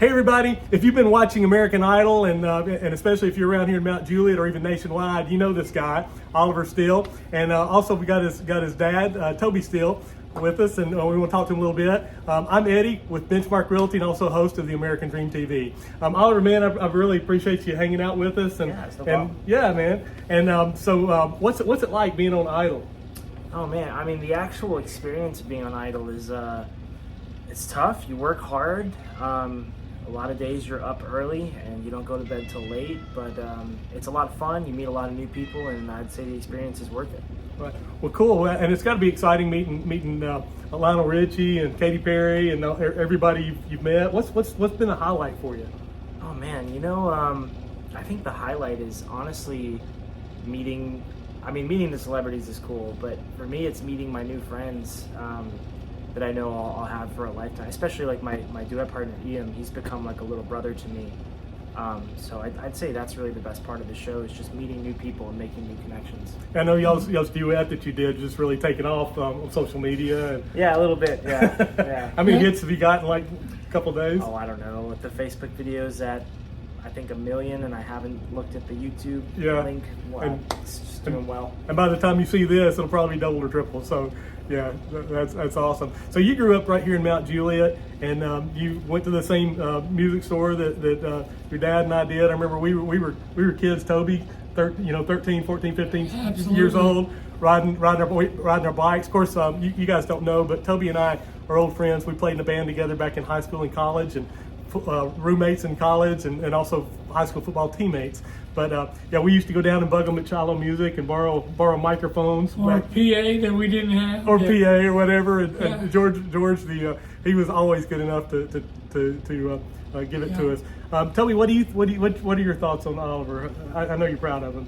Hey everybody, if you've been watching American Idol and especially if you're around here in Mount Juliet or even nationwide, you know this guy, Oliver Steele. And also we got his dad, Toby Steele, with us, and we want to talk to him a little bit. I'm Eddie with Benchmark Realty and also host of the American Dream TV. Oliver, man, I really appreciate you hanging out with us. And, yeah, it's no problem. Yeah, man. And so what's it like being on Idol? Oh man, I mean the actual experience of being on Idol is it's tough. You work hard. A lot of days you're up early and you don't go to bed till late, but it's a lot of fun. You meet a lot of new people, and I'd say the experience is worth it. Right. Well, cool. And it's got to be exciting meeting Lionel Richie and Katy Perry and everybody you've met. What's been a highlight for you? Oh man, I think the highlight is honestly meeting the celebrities is cool, but for me it's meeting my new friends that I know I'll have for a lifetime. Especially like my duet partner Ian, he's become like a little brother to me. So I'd say that's really the best part of the show, is just meeting new people and making new connections. I know y'all's duet that you did just really taken off on social media. And yeah, a little bit. Yeah, yeah. How many hits have you got in like a couple of days? Oh, I don't know. With the Facebook videos at I think 1 million, and I haven't looked at the YouTube link. Wow, it's just doing well. And by the time you see this, it'll probably double or triple. So yeah, that's awesome. So you grew up right here in Mount Juliet, and you went to the same music store that your dad and I did. I remember we were kids, Toby, 13, 14, 15 Absolutely. years old, riding our bikes. Of course, you guys don't know, but Toby and I are old friends. We played in a band together back in high school and college, and roommates in college, and also high school football teammates. But yeah, we used to go down and bug them at Chilo Music and borrow microphones. Or PA that we didn't have. Or PA or whatever. And George, he was always good enough to give it to us. Tell me, what are your thoughts on Oliver? I know you're proud of him.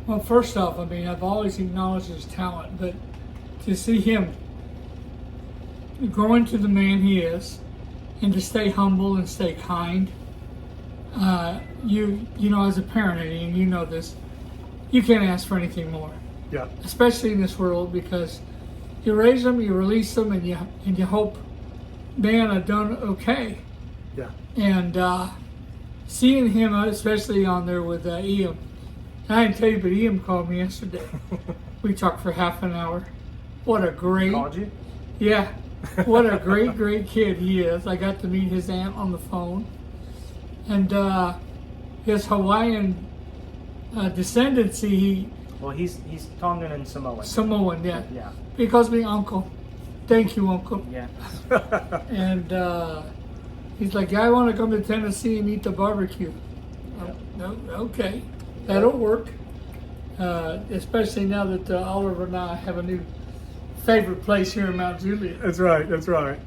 Well, first off, I mean, I've always acknowledged his talent, but to see him grow into the man he is, and to stay humble and stay kind, you know, as a parent, and you know this, you can't ask for anything more. Yeah. Especially in this world, because you raise them, you release them, and you hope, man, I've done okay. Yeah. And seeing him, especially on there with Ian, I didn't tell you, but Ian called me yesterday. We talked for half an hour. What a great. Called you? Yeah. What a great kid he is. I got to meet his aunt on the phone. And his Hawaiian descendancy, he's Tongan and Samoan. Samoan, yeah. Yeah. He calls me uncle. Thank you, uncle. Yeah. And he's like, I want to come to Tennessee and eat the barbecue. Yeah. No, okay, that'll work. Especially now that Oliver and I have a new favorite place here in Mount Juliet. That's right.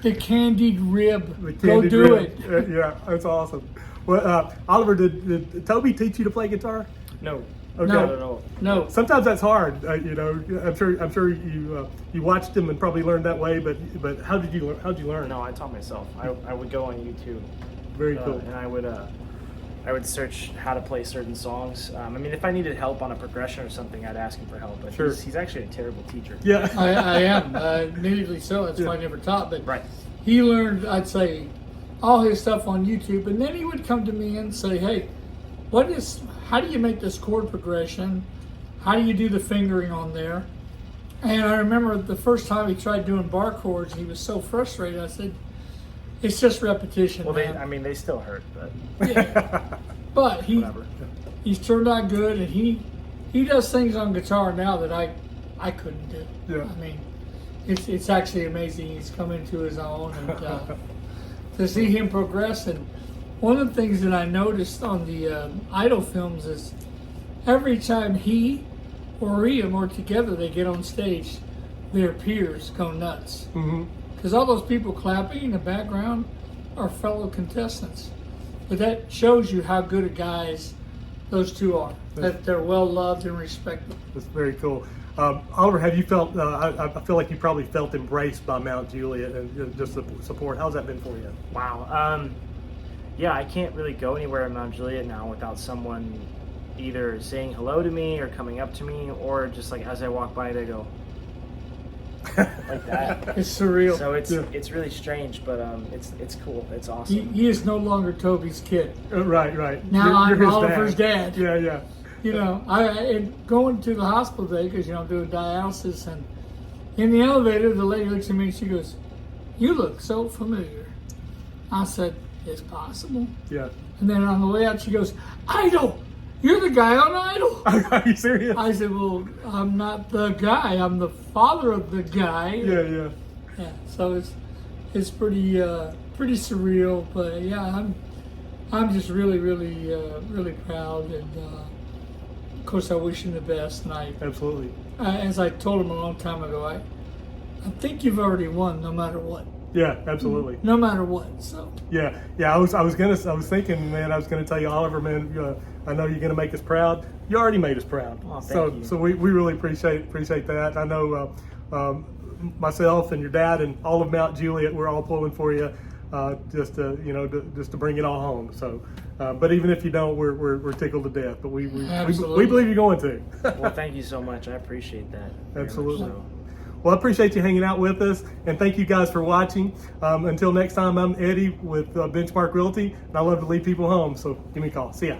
The candied rib. Go do it. Yeah, that's awesome. Well, Oliver, did Toby teach you to play guitar? No. Okay. Not at all. No. Sometimes that's hard. I'm sure you watched him and probably learned that way. But how did you learn? No, I taught myself. I would go on YouTube. Very cool. And I would search how to play certain songs. I mean, if I needed help on a progression or something, I'd ask him for help. But sure. He's actually a terrible teacher. Yeah. I am. Immediately so. That's why I never taught. But right. He learned, I'd say, all his stuff on YouTube. And then he would come to me and say, hey, how do you make this chord progression? How do you do the fingering on there? And I remember the first time he tried doing bar chords, he was so frustrated. I said, it's just repetition. Well, man. they still hurt, but yeah. But he's turned out good, and he does things on guitar now that I couldn't do. Yeah. I mean, it's actually amazing. He's come into his own, and to see him progress. And one of the things that I noticed on the Idol films is every time he or Ian are together, they get on stage, their peers go nuts. Mm-hmm. Because all those people clapping in the background are fellow contestants. But that shows you how good of guys those two are. That they're well loved and respected. That's very cool. Oliver, have you felt, I feel like you probably felt embraced by Mount Juliet and just the support. How's that been for you? Wow. Yeah, I can't really go anywhere in Mount Juliet now without someone either saying hello to me or coming up to me, or just like as I walk by, they go, like that. It's surreal. So it's really strange, but it's cool. It's awesome. He is no longer Toby's kid. Right. Now You're I'm his Oliver's dad. Yeah. You know, and going to the hospital today because I'm doing dialysis, and in the elevator, the lady looks at me and she goes, "You look so familiar." I said, "It's possible." Yeah. And then on the way out, she goes, "Idol, you're the guy on Idol." Are you serious? I said, "Well, I'm not the guy. I'm the father of the guy." Yeah. Yeah. So it's pretty surreal, but yeah, I'm just really proud, and of course I wish him the best. And Absolutely. as I told him a long time ago, I think you've already won, no matter what. Yeah, absolutely. No matter what. So. Yeah. I was thinking, man, I was gonna tell you, Oliver, man, I know you're gonna make us proud. You already made us proud. Oh, thank you. So we really appreciate that. I know myself and your dad and all of Mount Juliet, we're all pulling for you, just to bring it all home. So, but even if you don't, we're tickled to death. But we believe you're going to. Well, thank you so much. I appreciate that. very much Absolutely. so. Well, I appreciate you hanging out with us, and thank you guys for watching. Until next time, I'm Eddie with Benchmark Realty, and I love to lead people home. So give me a call. See ya.